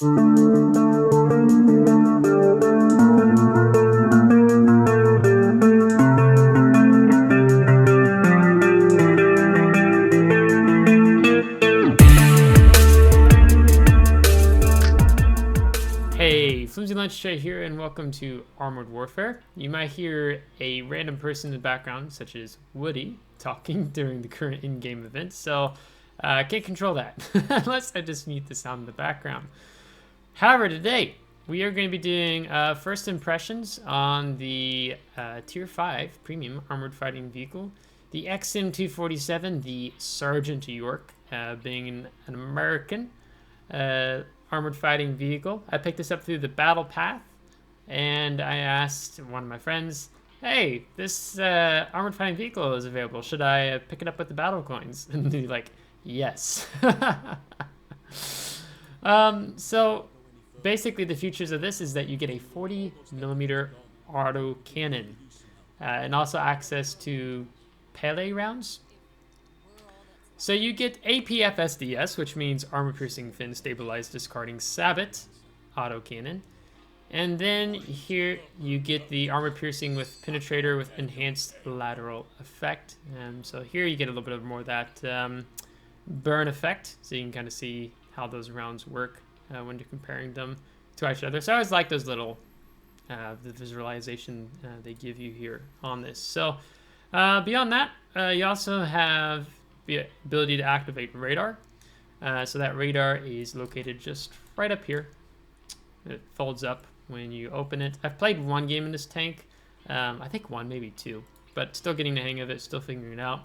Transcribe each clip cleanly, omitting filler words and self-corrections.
Hey, FlimsyLunchTray here, and welcome to Armored Warfare. You might hear a random person in the background, such as Woody, talking during the current in-game event, so I can't control that, unless I just mute the sound in the background. However, today, we are going to be doing first impressions on the Tier 5 Premium Armored Fighting Vehicle, the XM247, the Sergeant York, being an American armored fighting vehicle. I picked this up through the battle path, and I asked one of my friends, hey, this armored fighting vehicle is available. Should I pick it up with the battle coins? And he's like, yes. So basically the features of this is that you get a 40mm auto cannon and also access to Pele rounds. So you get APF SDS, which means armor piercing fin stabilized discarding sabot autocannon. And then here you get the armor piercing with penetrator with enhanced lateral effect. So here you get a little bit of more of that burn effect, so you can kind of see how those rounds work when you're comparing them to each other. So I always like those little the visualization they give you here on this. So beyond that, you also have the ability to activate radar. So that radar is located just right up here. It folds up when you open it. I've played one game in this tank. I think one, maybe two, but still getting the hang of it, still figuring it out.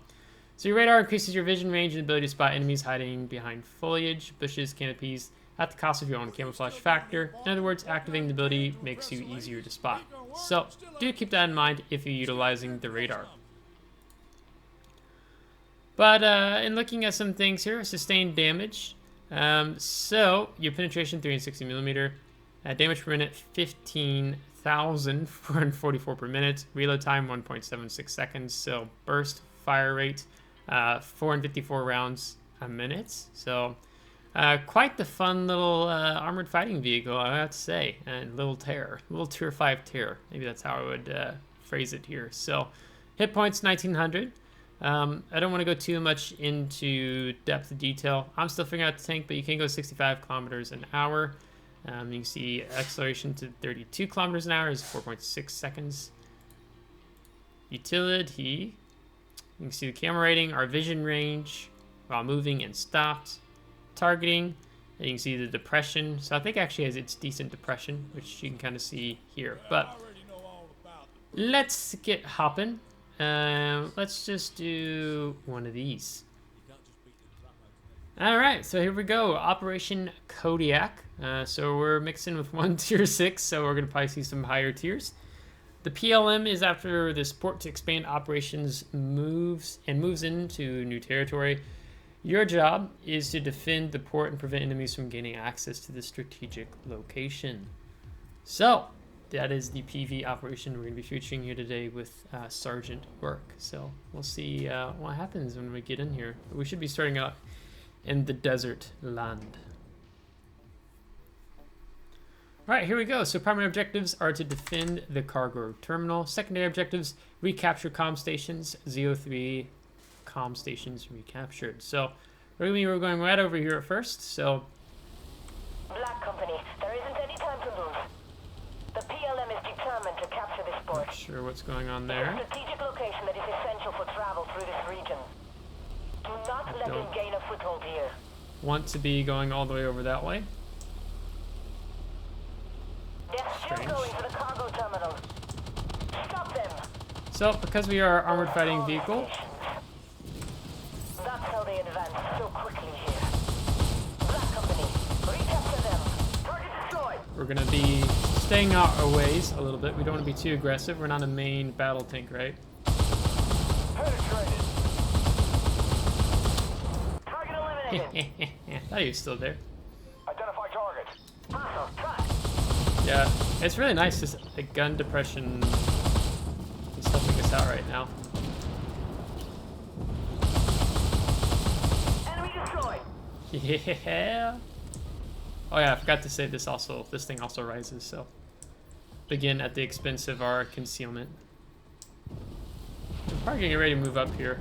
So your radar increases your vision range and ability to spot enemies hiding behind foliage, bushes, canopies, at the cost of your own camouflage factor. In other words, activating the ability makes you easier to spot. So do keep that in mind if you're utilizing the radar. But in looking at some things here, sustained damage. So your penetration 360mm, damage per minute 15,444 per minute, reload time 1.76 seconds. So burst fire rate 454 rounds a minute. So quite the fun little armored fighting vehicle, I have to say, and little tier 5 tear. Maybe that's how I would phrase it here. So hit points 1900. I don't want to go too much into depth of detail. I'm still figuring out the tank, but you can go 65 kilometers an hour. You can see acceleration to 32 kilometers an hour is 4.6 seconds. Utility. You can see the camera rating, our vision range while moving and stopped. Targeting. And you can see the depression. So I think it actually has its decent depression, which you can kind of see here. But let's get hopping. Let's just do one of these. Alright, so here we go. Operation Kodiak. So we're mixing with one tier 6, so we're going to probably see some higher tiers. The PLM is after this port to expand operations moves into new territory. Your job is to defend the port and prevent enemies from gaining access to the strategic location. So that is the PV operation we're going to be featuring here today with Sergeant York. So we'll see what happens when we get in here. We should be starting out in the desert land. All right, here we go. So primary objectives are to defend the cargo terminal. Secondary objectives, recapture comm stations. ZO3 comm stations recaptured. So we're going right over here at first. So Black Company, there isn't any time to lose. The PLM is determined to capture this port. Not sure what's going on there. It's a strategic location that is essential for travel through this region. Do not let them gain a foothold here. Want to be going all the way over that way. They're still going for the cargo terminal. Stop them. So because we are an armored fighting vehicle, that's how they advance so quickly here. Black Company, recapture them. Target destroyed. we're going to be staying out our ways a little bit. We don't want to be too aggressive. We're not a main battle tank, right? Penetrated. Target eliminated. I thought he was still there. Identify target. Hostile track. Yeah, it's really nice. Just the gun depression is helping us out right now. Enemy destroyed. Yeah. Oh yeah, I forgot to say this also. This thing also rises, so again at the expense of our concealment. We're probably getting ready to move up here.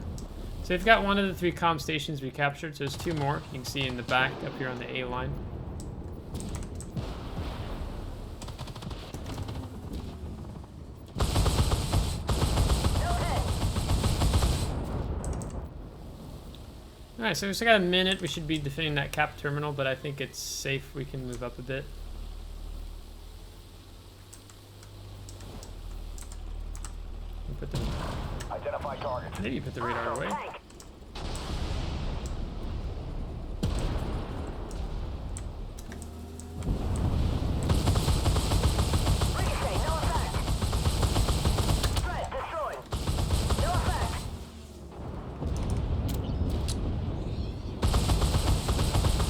So we've got one of the 3 comm stations we captured. So there's 2 more. You can see in the back up here on the A line. Alright, so we've still got a minute. We should be defending that cap terminal, but I think it's safe. We can move up a bit. Put the, Identify target. maybe put the radar away. Ricochet, no effect. Threat destroyed. No effect.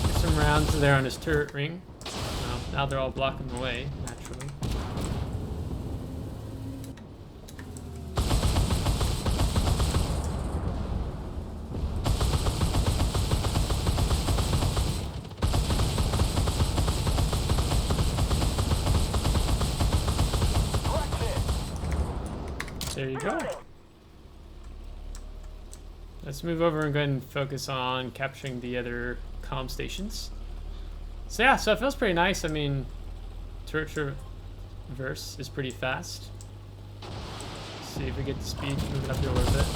Get some rounds there on his turret ring. Well, now they're all blocking the way, naturally. There you go. Let's move over and go ahead and focus on capturing the other comm stations. So yeah, so it feels pretty nice. I mean, turret traverse is pretty fast. Let's see if we get the speed moving up here a little bit.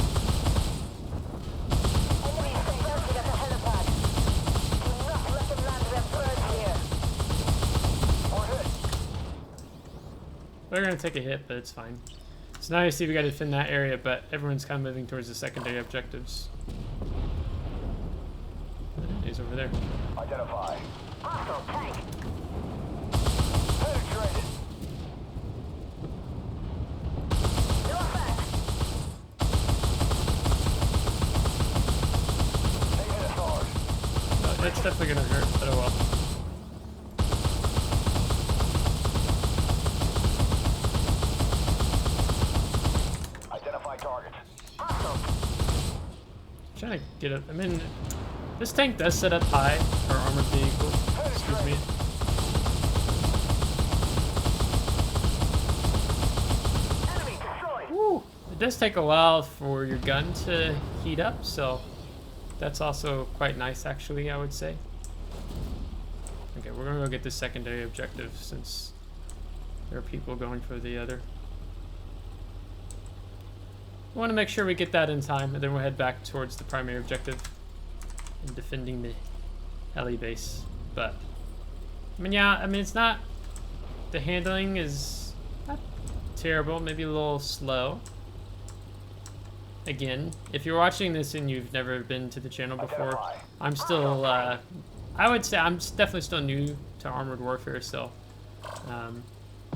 Enemies converted at the helipad. Do not let them land their birds here. Or hit. We're gonna take a hit, but it's fine. So now you see we gotta defend that area, but everyone's kind of moving towards the secondary objectives. He's over there. Identify. Hostile tank. Penetrated. No effect. They hit us hard. That's definitely gonna hurt, but oh well. Identify target. Hostile. Trying to get up. I mean, this tank does set up high for armored vehicle. Excuse me. Enemy destroyed. Woo. It does take a while for your gun to heat up, so that's also quite nice, actually, I would say. Okay, we're gonna go get the secondary objective since there are people going for the other. We want to make sure we get that in time, and then we'll head back towards the primary objective and defending the heli base. But I mean, yeah, I mean, it's not, the handling is not terrible, maybe a little slow. Again, if you're watching this and you've never been to the channel before, I'm still, I would say I'm definitely still new to Armored Warfare, so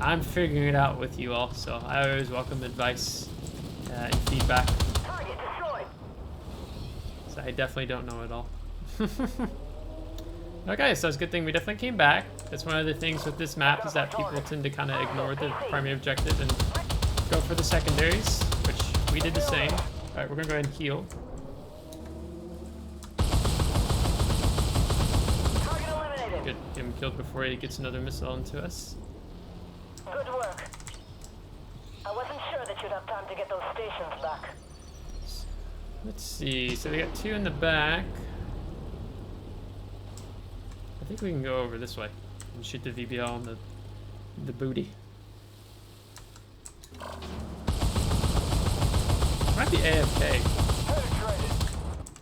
I'm figuring it out with you all, so I always welcome advice and feedback. Target destroyed. So I definitely don't know it all. Okay, so it's a good thing we definitely came back. That's one of the things with this map, is that people tend to kind of ignore the primary objective and go for the secondaries, which we did the same. All right, we're gonna go ahead and heal. Target eliminated. Get him killed before he gets another missile into us. Good work. I wasn't sure that you'd have time to get those stations back. Let's see, so we got 2 in the back. I think we can go over this way and shoot the VBL on the booty. Might be AFK.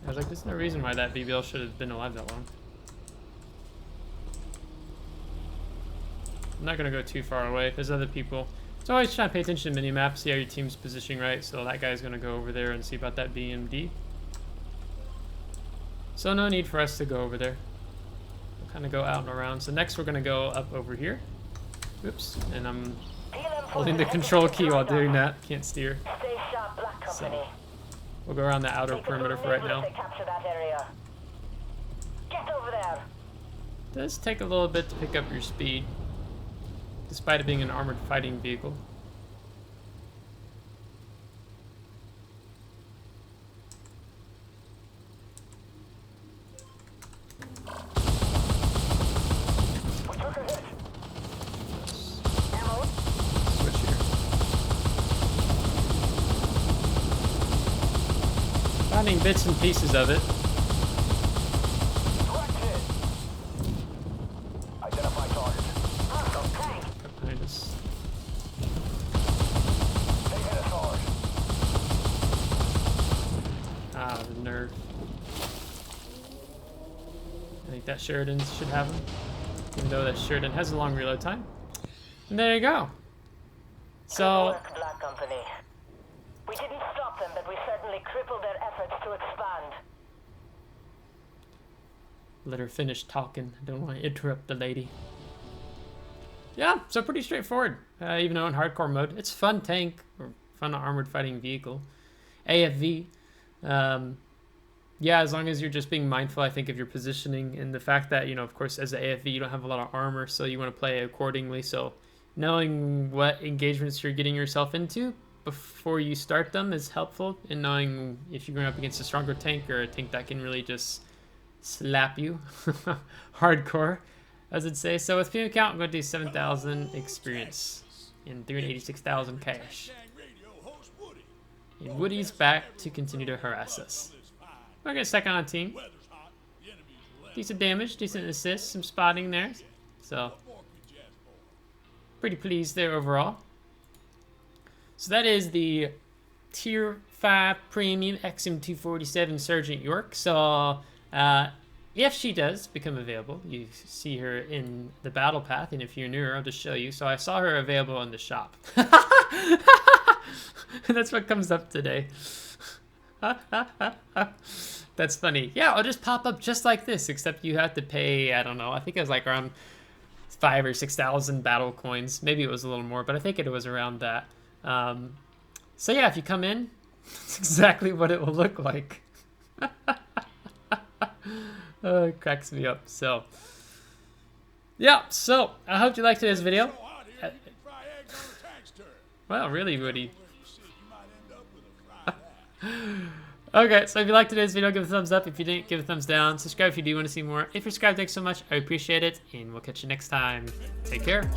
I was like, there's no reason why that VBL should have been alive that long. I'm not gonna go too far away. There's other people. So always try to pay attention to minimap, see how your team's positioning right. So that guy's gonna go over there and see about that BMD. So no need for us to go over there. We'll kind of go out and around. So next we're gonna go up over here. Oops, and I'm holding the control key while doing that. Can't steer. Stay sharp, Black Company. So we'll go around the outer Take perimeter for right now. to capture that area. Get over there. It does take a little bit to pick up your speed, despite it being an armored fighting vehicle. Finding bits and pieces of it. Directed. Identify target. Hostile tank. Behind us. They hit us hard. Ah, the nerve. I think that Sheridan should have him. Even though that Sheridan has a long reload time. And there you go. Good So, work, Black Company. We didn't stop them, but we certainly crippled their efforts to expand. let her finish talking. I don't want to interrupt the lady. Yeah, so pretty straightforward. Even though in hardcore mode, it's fun tank or fun armored fighting vehicle. AFV. Yeah, as long as you're just being mindful, I think, of your positioning and the fact that, you know, of course, as an AFV, you don't have a lot of armor, so you want to play accordingly. So knowing what engagements you're getting yourself into before you start them is helpful in knowing if you're going up against a stronger tank or a tank that can really just slap you. Hardcore, as it'd say. So with PM count, I'm going to do 7,000 experience and 386,000 cash. And Woody's back to continue to harass us. We're going to second on team. Decent damage, decent assist, some spotting there. So, pretty pleased there overall. So that is the Tier 5 Premium XM247 Sergeant York. So, if she does become available, you see her in the battle path. And if you're newer, I'll just show you. So I saw her available in the shop. That's what comes up today. That's funny. Yeah, I'll just pop up just like this, except you have to pay, I don't know, I think it was like around 5,000 or 6,000 battle coins. Maybe it was a little more, but I think it was around that. So yeah, if you come in, that's exactly what it will look like. Oh, it cracks me up. So, yeah, so I hope you liked today's video. Well, really, Woody. Okay, so if you liked today's video, give it a thumbs up. If you didn't, give it a thumbs down. Subscribe if you do want to see more. If you're subscribed, thanks so much. I appreciate it, and we'll catch you next time. Take care.